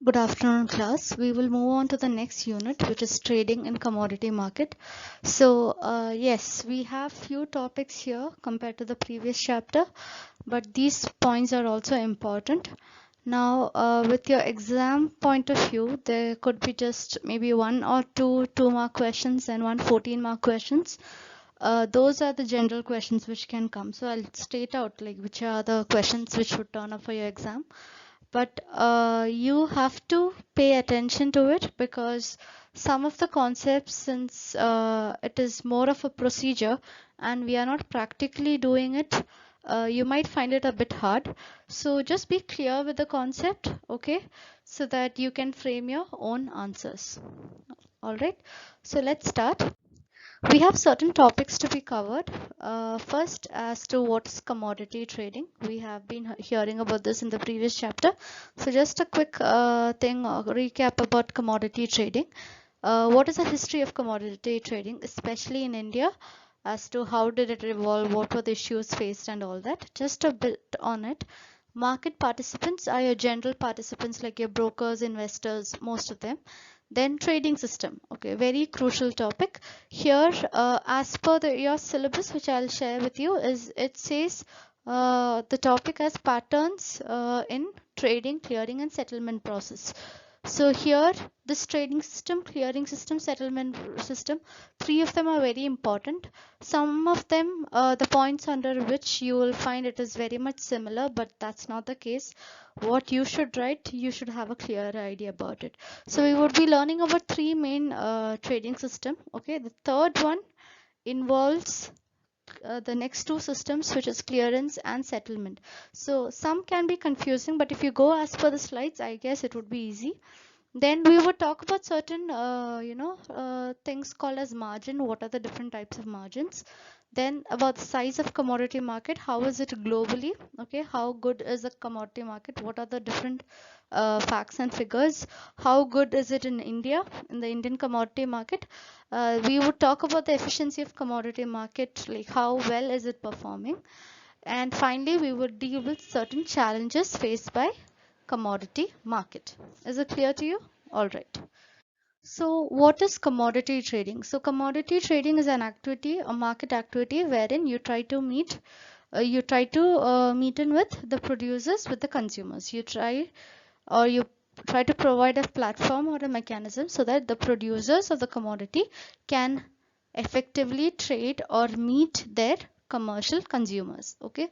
Good afternoon, class. We will move on to the next unit, which is trading in commodity market. So, yes, we have few topics here compared to the previous chapter, but these points are also important. Now, with your exam point of view, there could be just maybe one or two 2-mark questions and one 14-mark questions. Those are the general questions which can come. So I'll state out like which are the questions which would turn up for your exam, but you have to pay attention to it because some of the concepts, since it is more of a procedure and we are not practically doing it, you might find it a bit hard. So just be clear with the concept, okay, so that you can frame your own answers. All right, so let's start. We have certain topics to be covered. First, as to what is commodity trading. We have been hearing about this in the previous chapter. So just a quick recap about commodity trading. What is the history of commodity trading, especially in India, as to how did it evolve, what were the issues faced and all that. Just a bit on it. Market participants are your general participants like your brokers, investors, most of them. Then trading system, okay, very crucial topic here. As per your syllabus, which I'll share with you, is it says the topic as patterns in trading, clearing and settlement process. So here, this trading system, clearing system, settlement system, three of them are very important. Some of them, the points under which you will find it is very much similar, but that's not the case. What you should write, you should have a clear idea about it. So we would be learning about three main trading system. Okay, the third one involves the next two systems, which is clearance and settlement. So some can be confusing, but if you go as per the slides, I guess it would be easy. Then we would talk about certain things called as margin. What are the different types of margins? Then about the size of commodity market, how is it globally? Okay, how good is the commodity market? What are the different facts and figures? How good is it in India, in the Indian commodity market? We would talk about the efficiency of commodity market, like how well is it performing? And finally, we would deal with certain challenges faced by commodity market. Is it clear to you? All right. So what is commodity trading? So commodity trading is an activity, a market activity wherein you try to meet in with the producers with the consumers. You try to provide a platform or a mechanism so that the producers of the commodity can effectively trade or meet their commercial consumers. Okay,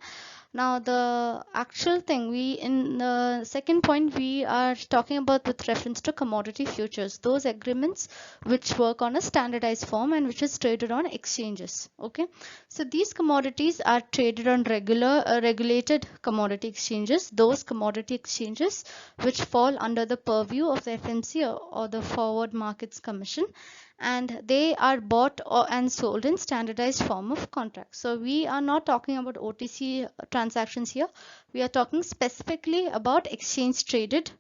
now the actual thing, we in the second point we are talking about with reference to commodity futures, those agreements which work on a standardized form and which is traded on exchanges. Okay, so these commodities are traded on regulated commodity exchanges, those commodity exchanges which fall under the purview of the FMC or the Forward Markets Commission, and they are bought and sold in standardized form of contracts. So we are not talking about OTC transactions here. We are talking specifically about exchange traded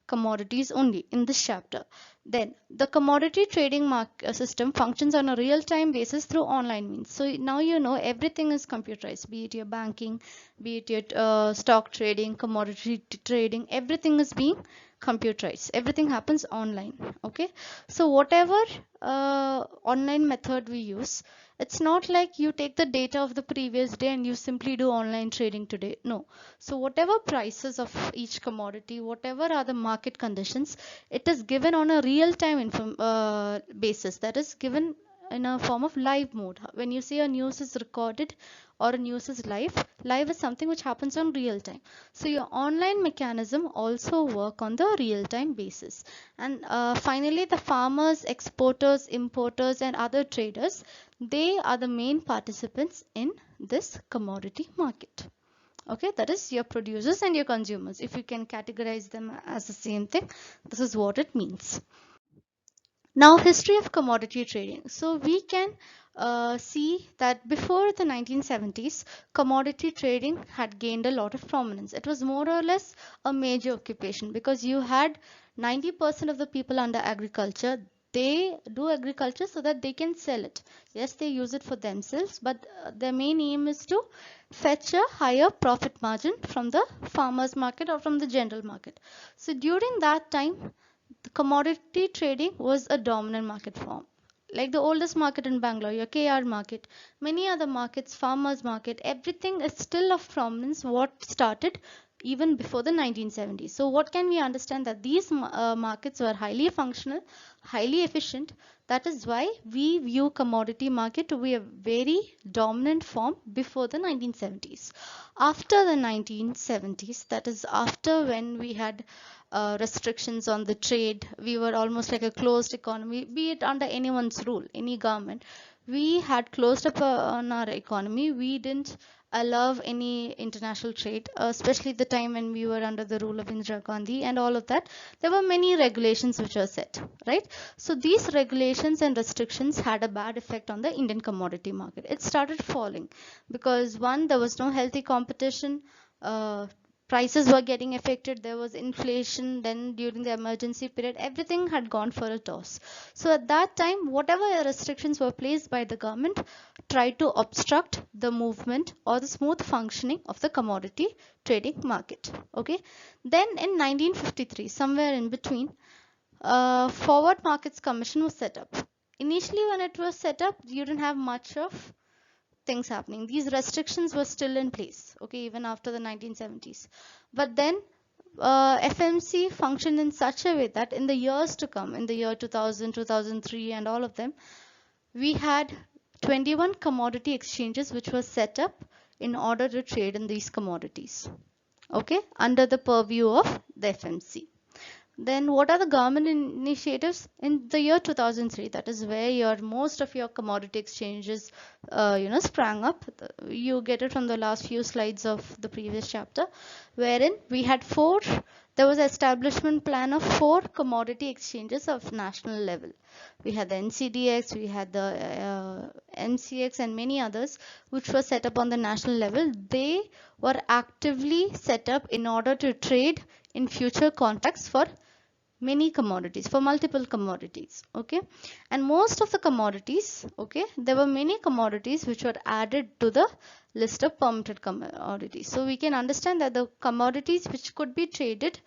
commodities only in this chapter. Then the commodity trading system functions on a real-time basis through online means. So now you know everything is computerized, be it your banking, be it your stock trading, commodity trading, everything is being computerized. Everything happens online. Okay, so whatever online method we use, it's not like you take the data of the previous day and you simply do online trading today. No. So whatever prices of each commodity, whatever are the market conditions, it is given on a real-time basis. That is given in a form of live mode. When you say a news is recorded or a news is live is something which happens on real time. So your online mechanism also work on the real-time basis. And finally, the farmers, exporters, importers, and other traders, they are the main participants in this commodity market. Okay, that is your producers and your consumers. If you can categorize them as the same thing, this is what it means. Now, history of commodity trading. So we can see that before the 1970s, commodity trading had gained a lot of prominence. It was more or less a major occupation because you had 90% of the people under agriculture. they do agriculture so that they can sell it. Yes, they use it for themselves, but their main aim is to fetch a higher profit margin from the farmers market or from the general market. So during that time, the commodity trading was a dominant market form. Like the oldest market in Bangalore, your KR market, many other markets, farmers market, everything is still of prominence what started even before the 1970s. So what can we understand, that these markets were highly functional, highly efficient. That is why we view commodity market to be a very dominant form before the 1970s. After the 1970s, that is after when we had restrictions on the trade, we were almost like a closed economy, be it under anyone's rule, any government. We had closed up on our economy. We didn't allow any international trade, especially the time when we were under the rule of Indira Gandhi and all of that. There were many regulations which were set, right? So these regulations and restrictions had a bad effect on the Indian commodity market. It started falling because, one, there was no healthy competition. Prices were getting affected, there was inflation, then during the emergency period everything had gone for a toss. So at that time, whatever restrictions were placed by the government tried to obstruct the movement or the smooth functioning of the commodity trading market. Okay, then in 1953, somewhere in between, Forward Markets Commission was set up. Initially when it was set up, you didn't have much of things happening. These restrictions were still in place, okay, even after the 1970s. But then FMC functioned in such a way that in the years to come, in the year 2000, 2003 and all of them, we had 21 commodity exchanges which were set up in order to trade in these commodities, okay, under the purview of the FMC. Then what are the government initiatives in the year 2003? That is where your most of your commodity exchanges sprang up. You get it from the last few slides of the previous chapter, wherein we had there was an establishment plan of 4 commodity exchanges of national level. We had the NCDX, we had the MCX and many others which were set up on the national level. They were actively set up in order to trade in future contracts for many commodities, for multiple commodities, okay. And most of the commodities, okay, there were many commodities which were added to the list of permitted commodities. So we can understand that the commodities which could be traded,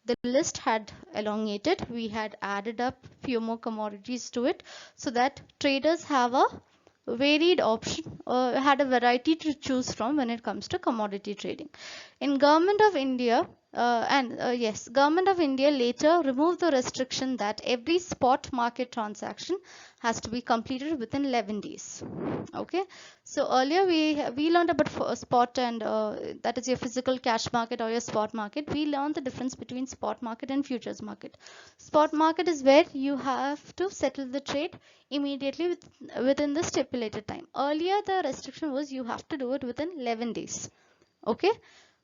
the list had elongated. We had added up few more commodities to it so that traders have a varied option or had a variety to choose from when it comes to commodity trading. In Government of India, Government of India later removed the restriction that every spot market transaction has to be completed within 11 days. Okay, so earlier we learned about spot and that is your physical cash market or your spot market. We learned the difference between spot market and futures market. Spot market is where you have to settle the trade immediately within the stipulated time. Earlier the restriction was you have to do it within 11 days. Okay,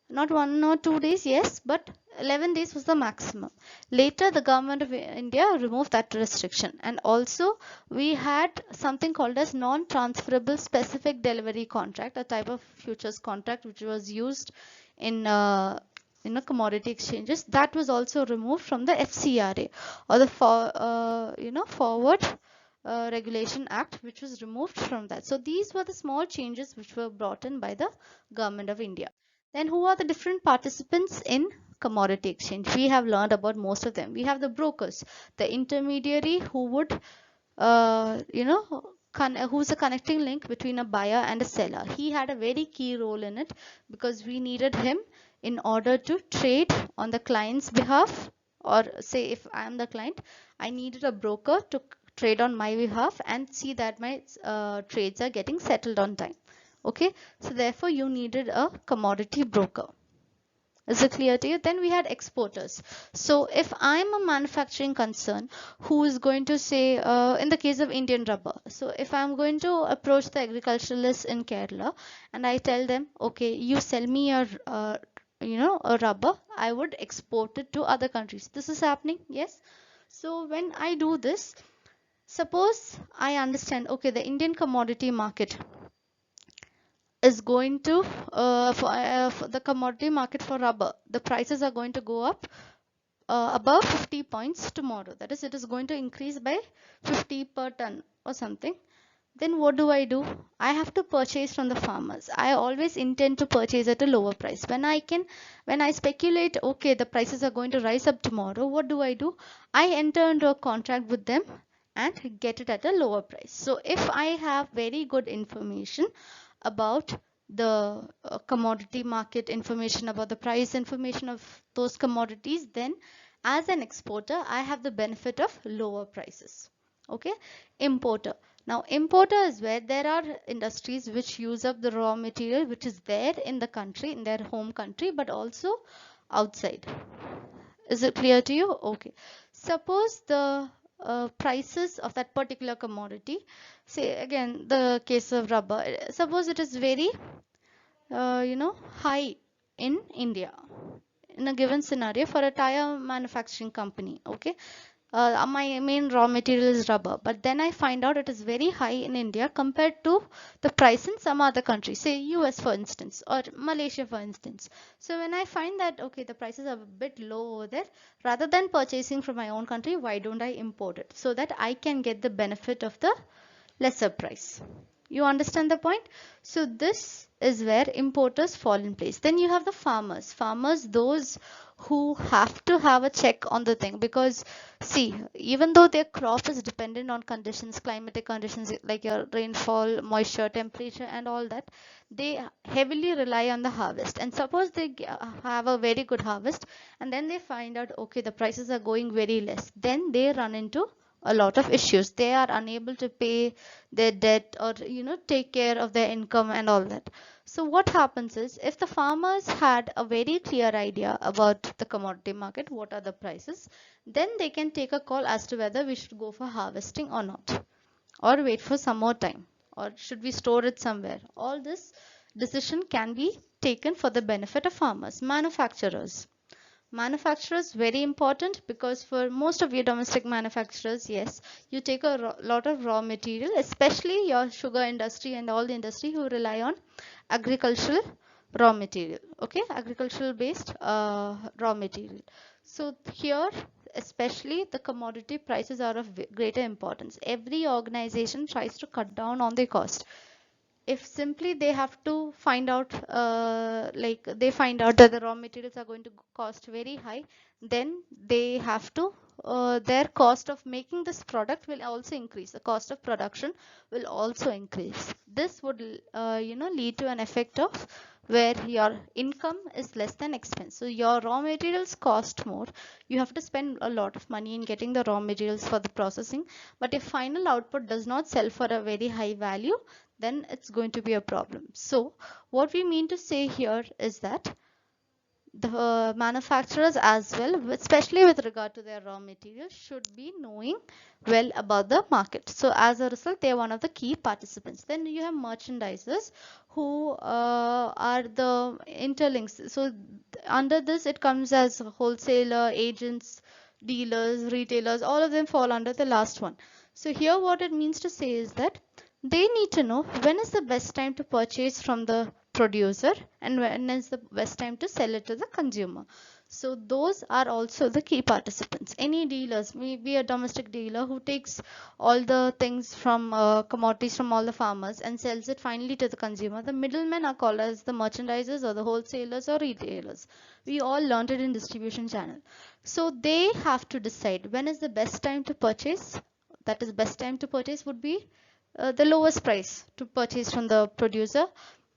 not 1 or 2 days, yes, but 11 days was the maximum. Later the Government of India removed that restriction, and also we had something called as non-transferable specific delivery contract, a type of futures contract which was used in commodity exchanges. That was also removed from the FCRA, or the Forward Regulation Act, which was removed from that. So these were the small changes which were brought in by the Government of India. Then who are the different participants in commodity exchange? We have learned about most of them. We have the brokers, the intermediary who would who's a connecting link between a buyer and a seller. He had a very key role in it because we needed him in order to trade on the client's behalf, or say if I am the client, I needed a broker to trade on my behalf and see that my trades are getting settled on time. Okay, so therefore you needed a commodity broker. Is it clear to you? Then we had exporters. So if I'm a manufacturing concern who is going to say, in the case of Indian rubber, so if I'm going to approach the agriculturalists in Kerala and I tell them, okay, you sell me your a rubber, I would export it to other countries. This is happening, yes. So when I do this, suppose I understand, okay, the Indian commodity market is going to for the commodity market for rubber, the prices are going to go up above 50 points tomorrow, that is, it is going to increase by 50 per ton or something, then what do I do? I have to purchase from the farmers. I always intend to purchase at a lower price. When I speculate, okay, the prices are going to rise up tomorrow, what do? I enter into a contract with them and get it at a lower price. So if I have very good information about the commodity market information, about the price information of those commodities, then as an exporter, I have the benefit of lower prices. Okay. Importer. Now, importer is where there are industries which use up the raw material which is there in the country, in their home country, but also outside. Is it clear to you? Okay. Suppose the prices of that particular commodity, say again the case of rubber, suppose it is very high in India in a given scenario for a tire manufacturing company. Okay. My main raw material is rubber, but then I find out it is very high in India compared to the price in some other country, say US for instance, or Malaysia for instance. So when I find that, okay, the prices are a bit low over there, rather than purchasing from my own country, why don't I import it so that I can get the benefit of the lesser price? You understand the point? So this is where importers fall in place. Then you have the farmers. Farmers, those who have to have a check on the thing, because see, even though their crop is dependent on conditions, climatic conditions like your rainfall, moisture, temperature and all that, they heavily rely on the harvest. And suppose they have a very good harvest and then they find out, okay, the prices are going very less, then they run into a lot of issues. They are unable to pay their debt or take care of their income and all that. So what happens is, if the farmers had a very clear idea about the commodity market, what are the prices, then they can take a call as to whether we should go for harvesting or not, or wait for some more time, or should we store it somewhere. All this decision can be taken for the benefit of farmers. Manufacturers, very important, because for most of your domestic manufacturers, yes, you take a lot of raw material, especially your sugar industry and all the industry who rely on agricultural raw material. Okay, agricultural based raw material. So here, especially, the commodity prices are of greater importance. Every organization tries to cut down on the cost. If simply they have to find out like they find out that the raw materials are going to cost very high, then they have to their cost of making this product will also increase. The cost of production will also increase. This would lead to an effect of where your income is less than expense. So your raw materials cost more, you have to spend a lot of money in getting the raw materials for the processing, but if final output does not sell for a very high value, then it's going to be a problem. So what we mean to say here is that the manufacturers as well, especially with regard to their raw materials, should be knowing well about the market. So as a result, they are one of the key participants. Then you have merchandisers who are the interlinks. So under this, it comes as wholesaler, agents, dealers, retailers, all of them fall under the last one. So here what it means to say is that they need to know when is the best time to purchase from the producer and when is the best time to sell it to the consumer. So those are also the key participants. Any dealers, maybe a domestic dealer who takes all the things from commodities from all the farmers and sells it finally to the consumer. The middlemen are called as the merchandisers or the wholesalers or retailers. We all learned it in distribution channel. So they have to decide when is the best time to purchase. That is, best time to purchase would be the lowest price to purchase from the producer,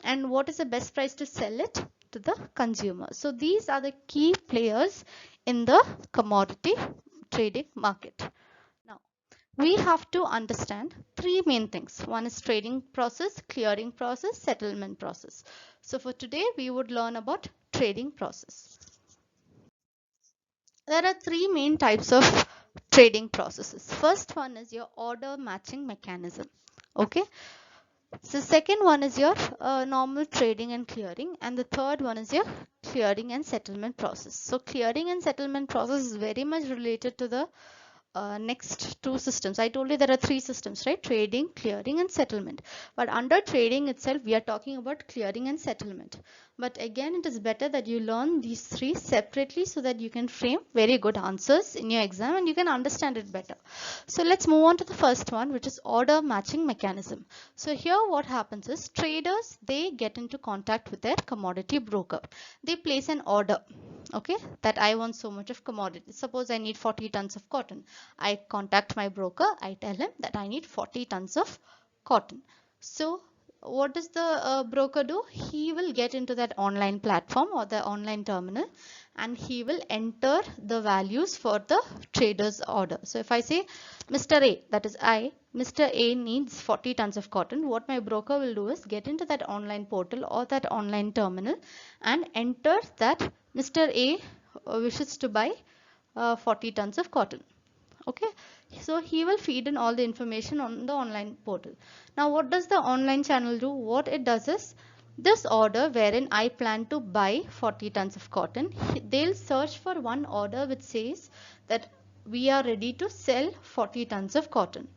and what is the best price to sell it to the consumer. So these are the key players in the commodity trading market. Now we have to understand three main things. One is trading process, clearing process, settlement process. So for today we would learn about trading process. There are three main types of trading processes. First one is your order matching mechanism. Okay, so second one is your normal trading and clearing, and the third one is your clearing and settlement process. So clearing and settlement process is very much related to the next two systems. I told you there are three systems, right? Trading, clearing, and settlement. But under trading itself, we are talking about clearing and settlement. But again, it is better that you learn these three separately so that you can frame very good answers in your exam and you can understand it better. So let's move on to the first one, which is order matching mechanism. So here what happens is traders, they get into contact with their commodity broker. They place an order, okay, that I want so much of commodity. Suppose I need 40 tons of cotton. I contact my broker. I tell him that I need 40 tons of cotton. So what does the broker do? He will get into that online platform or the online terminal and he will enter the values for the trader's order. So if I say Mr. A, that is Mr. A needs 40 tons of cotton, what my broker will do is get into that online portal or that online terminal and enter that Mr. A wishes to buy 40 tons of cotton. Okay, so he will feed in all the information on the online portal. Now what does the online channel do? What it does is this order wherein I plan to buy 40 tons of cotton, they'll search for one order which says that we are ready to sell 40 tons of cotton.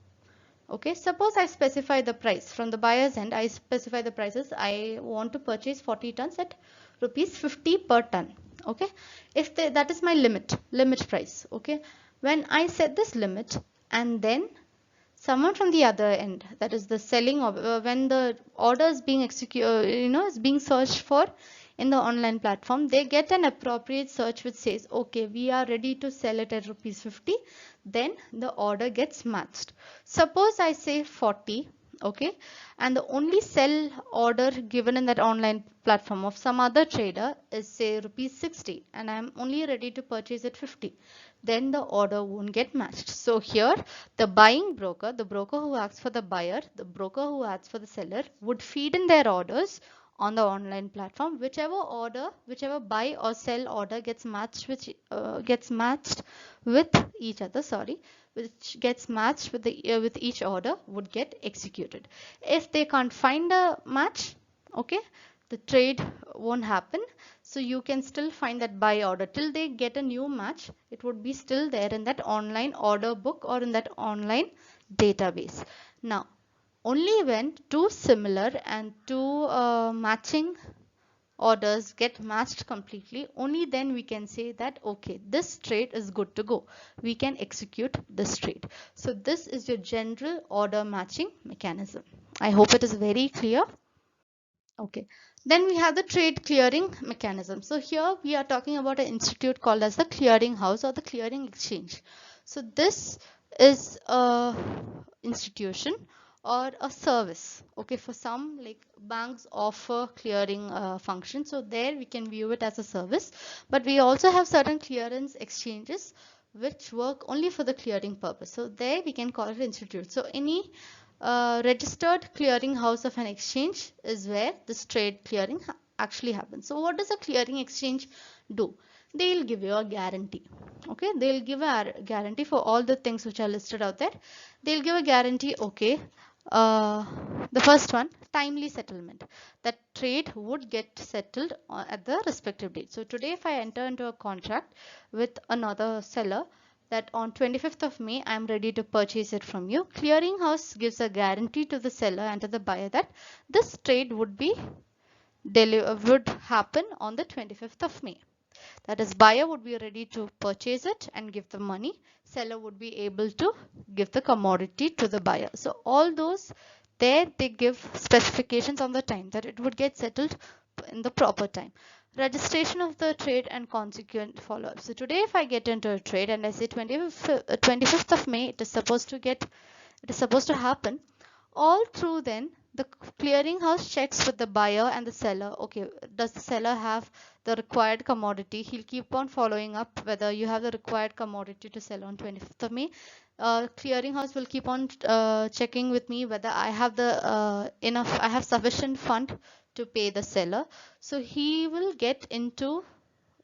Okay, suppose I specify the price from the buyer's end. I specify the prices. I want to purchase 40 tons at rupees 50 per ton. Okay, if that is my limit price. Okay, when I set this limit and then someone from the other end, that is the selling of when the order is being executed, is being searched for in the online platform, they get an appropriate search which says, okay, we are ready to sell it at rupees 50. Then the order gets matched. Suppose I say 40, okay, and the only sell order given in that online platform of some other trader is say rupees 60 and I'm only ready to purchase at 50, then the order won't get matched. So here the buying broker, the broker who acts for the buyer, the broker who acts for the seller would feed in their orders on the online platform. Whichever buy or sell order gets matched with each other, which gets matched with with each order would get executed. If they can't find a match, okay, the trade won't happen. So you can still find that buy order till they get a new match. It would be still there in that online order book or in that online database. Now only when two similar and two matching orders get matched completely, only then we can say that okay, this trade is good to go, we can execute this trade. So this is your general order matching mechanism. I hope it is very clear. Okay, then we have the trade clearing mechanism. So here we are talking about an institute called as the clearing house or the clearing exchange. So this is a institution or a service. Okay, for some like banks offer clearing function, so there we can view it as a service. But we also have certain clearance exchanges which work only for the clearing purpose. So there we can call it institute. So any registered clearing house of an exchange is where this trade clearing actually happens. So what does a clearing exchange do? They'll give you a guarantee. Okay, they'll give a guarantee for all the things which are listed out there. They'll give a guarantee. Okay, the first one, timely settlement. That trade would get settled at the respective date. So today if I enter into a contract with another seller that on 25th of May I am ready to purchase it from you, clearinghouse gives a guarantee to the seller and to the buyer that this trade would happen on the 25th of May. That is, buyer would be ready to purchase it and give the money. Seller would be able to give the commodity to the buyer. So all those there, they give specifications on the time that it would get settled in the proper time. Registration of the trade and consequent follow-up. So today if I get into a trade and I say 25th of May, it is supposed to happen. All through then, the clearinghouse checks with the buyer and the seller. Okay, does the seller have the required commodity? He'll keep on following up whether you have the required commodity to sell on 25th of May. Clearinghouse will keep on checking with me whether I have the I have sufficient fund to pay the seller. So he will get into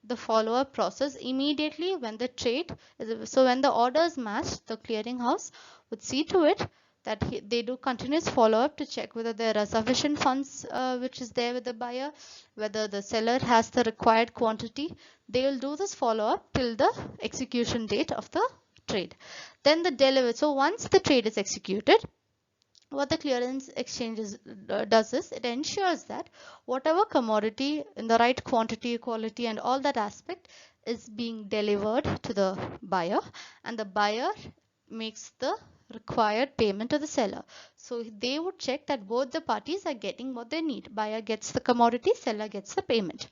the follow-up process immediately when the trade is, so when the order is matched, the clearinghouse would see to it that they do continuous follow-up to check whether there are sufficient funds which is there with the buyer, whether the seller has the required quantity. They will do this follow-up till the execution date of the trade. Then the delivery. So once the trade is executed, what the clearance exchanges does is it ensures that whatever commodity in the right quantity, quality, and all that aspect is being delivered to the buyer, and the buyer makes the required payment to the seller. So they would check that both the parties are getting what they need. Buyer gets the commodity, seller gets the payment.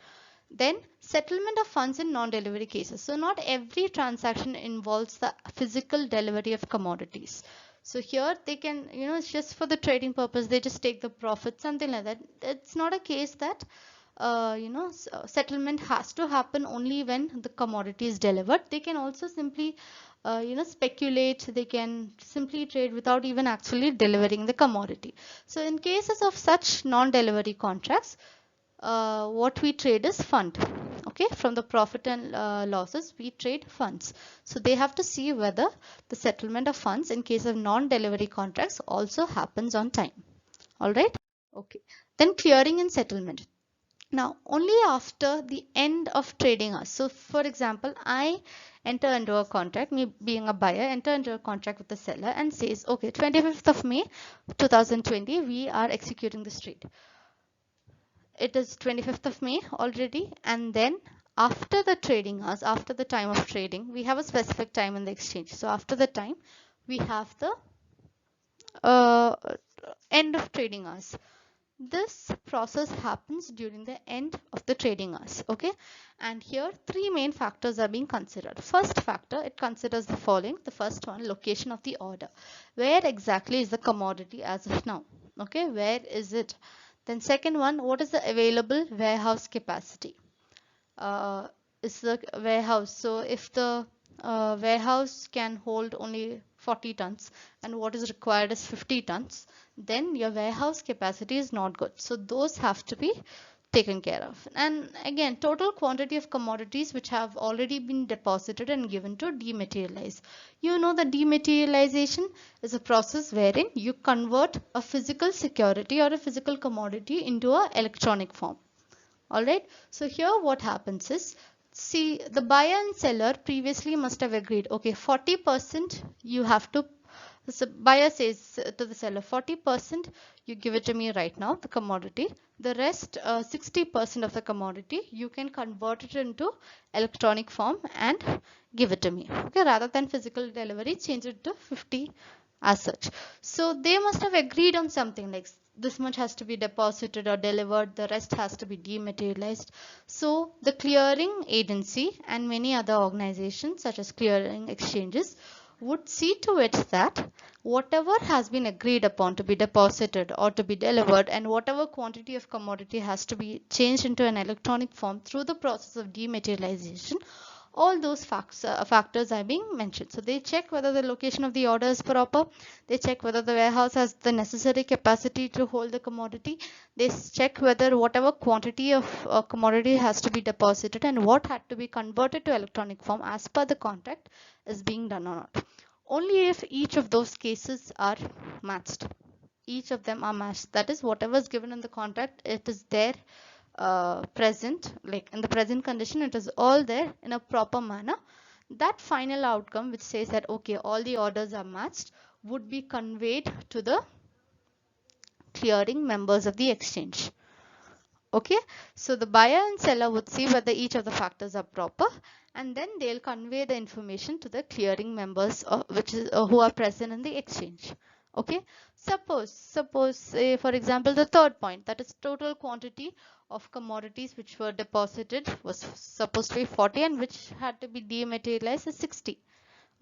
Then settlement of funds in non-delivery cases. So not every transaction involves the physical delivery of commodities. So here they can, it's just for the trading purpose, they just take the profit, something like that. It's not a case that, settlement has to happen only when the commodity is delivered. They can also simply, speculate. They can simply trade without even actually delivering the commodity. So in cases of such non-delivery contracts, what we trade is fund. Okay, from the profit and losses we trade funds. So they have to see whether the settlement of funds in case of non-delivery contracts also happens on time. All right. Okay, then clearing and settlement. Now only after the end of trading hours. So for example, I enter into a contract, me being a buyer, enter into a contract with the seller and says, okay, 25th of May 2020 we are executing this trade. It is 25th of May already, and then after the trading hours, after the time of trading, we have a specific time in the exchange. So after the time, we have the uh, end of trading hours. This process happens during the end of the trading hours. Okay, and here three main factors are being considered. First factor, it considers the following. The first one, location of the order. Where exactly is the commodity as of now? Okay, where is it? Then second one, what is the available warehouse capacity? Is the warehouse. So if the warehouse can hold only 40 tons and what is required is 50 tons, then your warehouse capacity is not good. So those have to be taken care of. And again, total quantity of commodities which have already been deposited and given to dematerialize. You know, the dematerialization is a process wherein you convert a physical security or a physical commodity into an electronic form. All right, so here what happens is, see, the buyer and seller previously must have agreed, okay, 40% you have to, so buyer says to the seller, 40% you give it to me right now, the commodity, the rest 60% of the commodity you can convert it into electronic form and give it to me. Okay, rather than physical delivery, change it to 50 as such. So they must have agreed on something like this much has to be deposited or delivered, the rest has to be dematerialized. So the clearing agency and many other organizations such as clearing exchanges would see to it that whatever has been agreed upon to be deposited or to be delivered, and whatever quantity of commodity has to be changed into an electronic form through the process of dematerialization, all those factors are being mentioned. So they check whether the location of the order is proper, they check whether the warehouse has the necessary capacity to hold the commodity, they check whether whatever quantity of commodity has to be deposited and what had to be converted to electronic form as per the contract is being done or not. Only if each of those cases are matched, each of them are matched, that is whatever is given in the contract, it is there present, like in the present condition, it is all there in a proper manner, that final outcome which says that okay, all the orders are matched would be conveyed to the clearing members of the exchange. Okay, so the buyer and seller would see whether each of the factors are proper, and then they'll convey the information to the clearing members who are present in the exchange. Okay, suppose say for example the third point, that is total quantity of commodities which were deposited was supposed to be 40 and which had to be dematerialized is 60.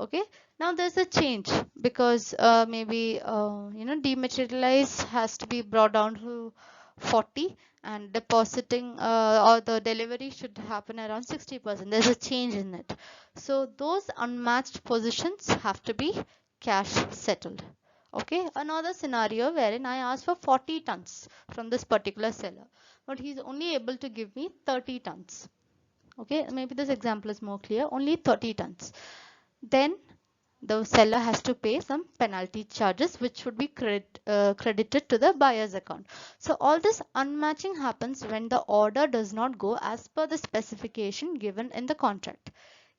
Okay, now there's a change because maybe dematerialize has to be brought down to 40 and depositing or the delivery should happen around 60%. There's a change in it, so those unmatched positions have to be cash settled. Okay, another scenario wherein I ask for 40 tons from this particular seller, but he's only able to give me 30 tons. Okay, maybe this example is more clear, only 30 tons. Then the seller has to pay some penalty charges which would be credited to the buyer's account. So all this unmatching happens when the order does not go as per the specification given in the contract.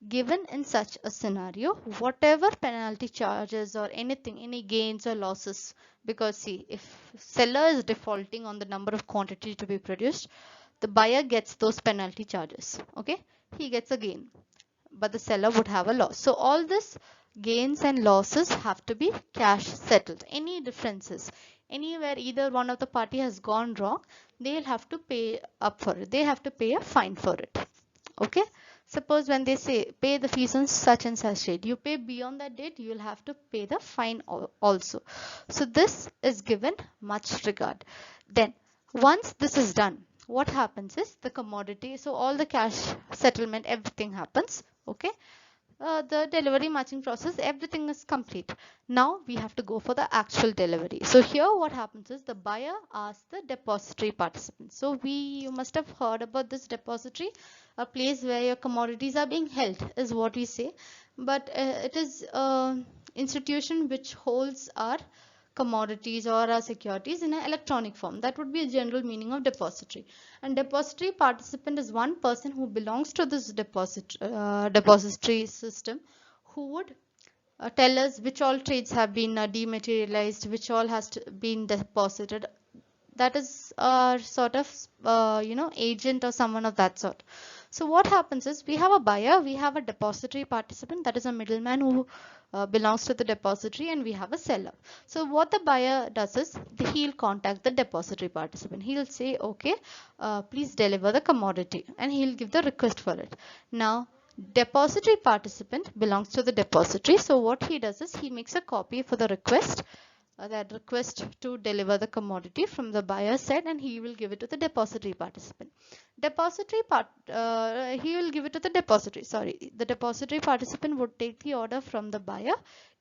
Given in such a scenario, whatever penalty charges or anything, any gains or losses, because see, if seller is defaulting on the number of quantity to be produced, the buyer gets those penalty charges. Okay, he gets a gain, but the seller would have a loss. So all this gains and losses have to be cash settled. Any differences, anywhere either one of the party has gone wrong, they'll have to pay up for it. They have to pay a fine for it. Okay, suppose when they say pay the fees on such and such date, you pay beyond that date, you will have to pay the fine also. So this is given much regard. Then once this is done, what happens is the commodity, so all the cash settlement, everything happens. Okay, the delivery matching process, everything is complete. Now we have to go for the actual delivery. So here what happens is the buyer asks the depository participant. So you must have heard about this depository, a place where your commodities are being held is what we say, but it is an institution which holds our commodities or our securities in an electronic form. That would be a general meaning of depository. And depository participant is one person who belongs to this depository system, who would tell us which all trades have been dematerialized, which all has been deposited. That is our sort of agent or someone of that sort. So what happens is we have a buyer, we have a depository participant, that is a middleman who belongs to the depository, and we have a seller. So what the buyer does is he'll contact the depository participant. He'll say, okay, please deliver the commodity, and he'll give the request for it. Now depository participant belongs to the depository, so what he does is he makes a copy for the request, that request to deliver the commodity from the buyer side, and he will give it to the depository participant. He will give it to the depository. Sorry, the depository participant would take the order from the buyer,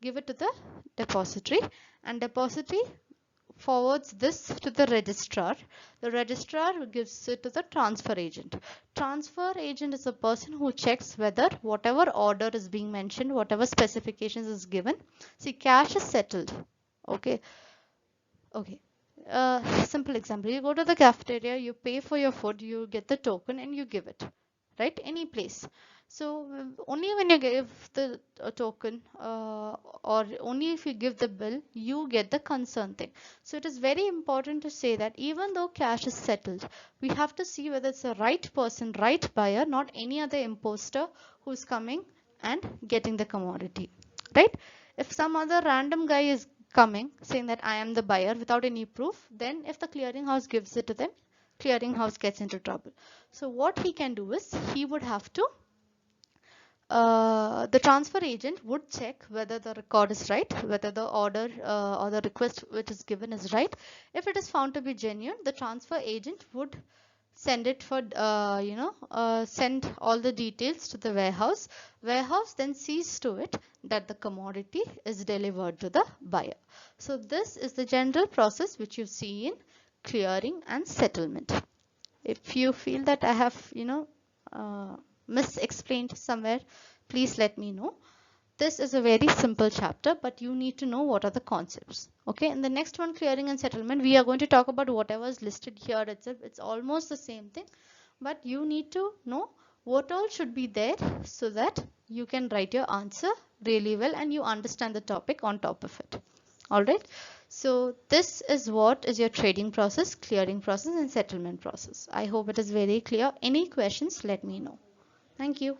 give it to the depository, and depository forwards this to the registrar. The registrar gives it to the transfer agent. Transfer agent is a person who checks whether whatever order is being mentioned, whatever specifications is given. See, cash is settled. Okay. Simple example, you go to the cafeteria, you pay for your food, you get the token and you give it, right? Any place. So only when you give the token or only if you give the bill, you get the concerned thing. So it is very important to say that even though cash is settled, we have to see whether it's the right person, right buyer, not any other imposter who's coming and getting the commodity, right? If some other random guy is coming saying that I am the buyer without any proof, then if the clearinghouse gives it to them, clearinghouse gets into trouble. So what he can do is he would have to the transfer agent would check whether the record is right, whether the order or the request which is given is right. If it is found to be genuine, the transfer agent would send it for send all the details to the warehouse. Warehouse then sees to it that the commodity is delivered to the buyer. So this is the general process which you see in clearing and settlement. If you feel that I have misexplained somewhere, please let me know. This is a very simple chapter, but you need to know what are the concepts. Okay, in the next one, clearing and settlement, we are going to talk about whatever is listed here itself. It's almost the same thing, but you need to know what all should be there so that you can write your answer really well and you understand the topic on top of it. All right. So this is what is your trading process, clearing process, and settlement process. I hope it is very clear. Any questions, let me know. Thank you.